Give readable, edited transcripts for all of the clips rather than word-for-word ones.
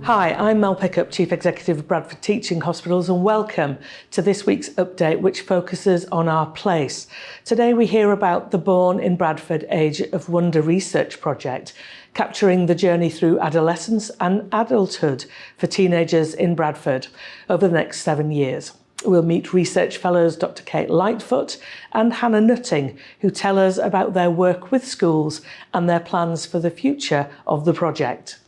Hi, I'm Mel Pickup, Chief Executive of Bradford Teaching Hospitals, and welcome to this week's update, which focuses on our place. Today we hear about the Born in Bradford Age of Wonder research project, capturing the journey through adolescence and adulthood for teenagers in Bradford over the next 7 years. We'll meet research fellows Dr. Kate Lightfoot and Hannah Nutting, who tell us about their work with schools and their plans for the future of the project.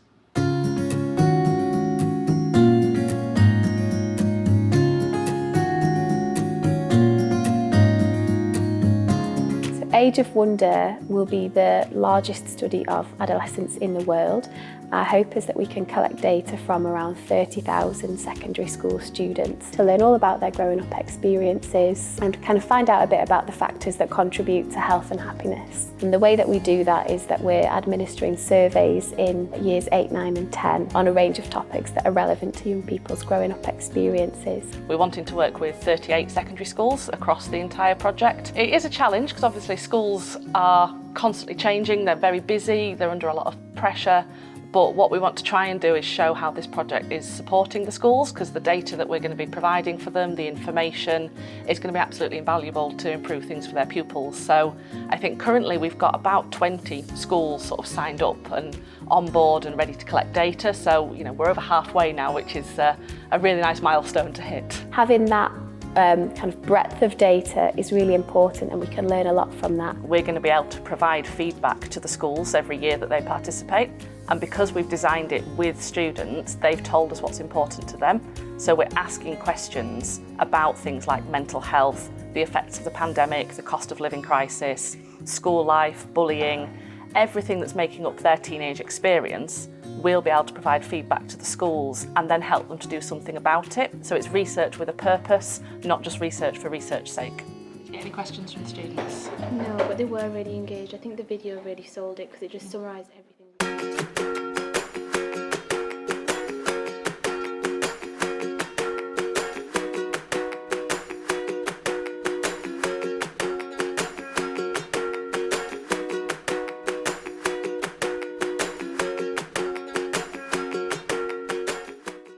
Age of Wonder will be the largest study of adolescents in the world. Our hope is that we can collect data from around 30,000 secondary school students to learn all about their growing up experiences and kind of find out a bit about the factors that contribute to health and happiness. And the way that we do that is that we're administering surveys in years 8, 9 and 10 on a range of topics that are relevant to young people's growing up experiences. We're wanting to work with 38 secondary schools across the entire project. It is a challenge because obviously schools are constantly changing, they're very busy, they're under a lot of pressure. But what we want to try and do is show how this project is supporting the schools, because the data that we're going to be providing for them, the information, is going to be absolutely invaluable to improve things for their pupils. So I think currently we've got about 20 schools sort of signed up and on board and ready to collect data. So, we're over halfway now, which is a really nice milestone to hit. Having that kind of breadth of data is really important, and we can learn a lot from that. We're going to be able to provide feedback to the schools every year that they participate, and because we've designed it with students, they've told us what's important to them. So we're asking questions about things like mental health, the effects of the pandemic, the cost of living crisis, school life, bullying, everything that's making up their teenage experience. We'll be able to provide feedback to the schools and then help them to do something about it. So it's research with a purpose, not just research for research's sake. Any questions from the students? No, but they were really engaged. I think the video really sold it because it just summarised everything.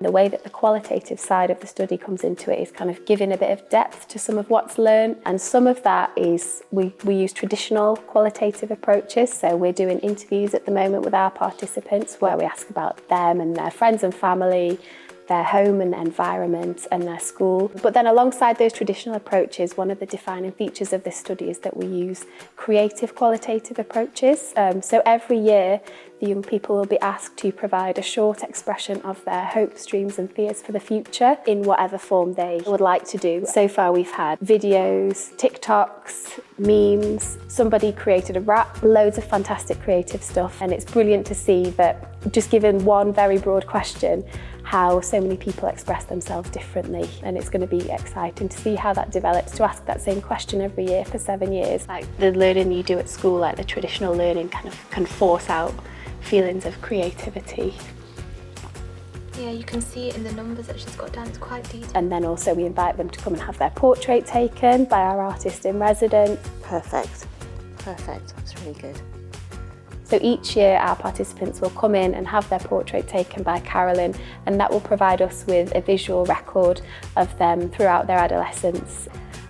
The way that the qualitative side of the study comes into it is kind of giving a bit of depth to some of what's learned, and some of that is we use traditional qualitative approaches. So we're doing interviews at the moment with our participants where we ask about them and their friends and family, their home and environment and their school. But then alongside those traditional approaches, one of the defining features of this study is that we use creative qualitative approaches. So every year the young people will be asked to provide a short expression of their hopes, dreams and fears for the future in whatever form they would like to do. So far we've had videos, TikToks, memes, somebody created a rap, loads of fantastic creative stuff, and it's brilliant to see that just given one very broad question, how so many people express themselves differently, and it's going to be exciting to see how that develops, to ask that same question every year for 7 years. Like the learning you do at school, like the traditional learning kind of can force out feelings of creativity. Yeah, you can see it in the numbers that she's got down, it's quite detailed. And then also we invite them to come and have their portrait taken by our artist in residence. Perfect, that's really good. So each year our participants will come in and have their portrait taken by Carolyn, and that will provide us with a visual record of them throughout their adolescence.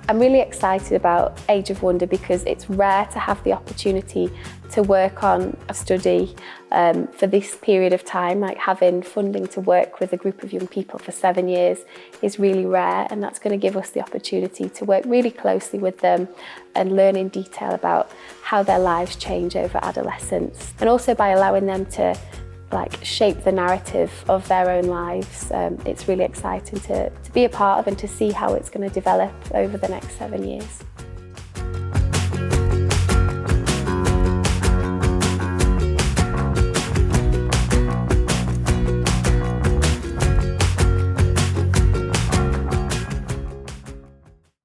I'm really excited about Age of Wonder because it's rare to have the opportunity to work on a study for this period of time. Like having funding to work with a group of young people for 7 years is really rare, and that's going to give us the opportunity to work really closely with them and learn in detail about how their lives change over adolescence, and also by allowing them to shape the narrative of their own lives. It's really exciting to be a part of and to see how it's going to develop over the next 7 years.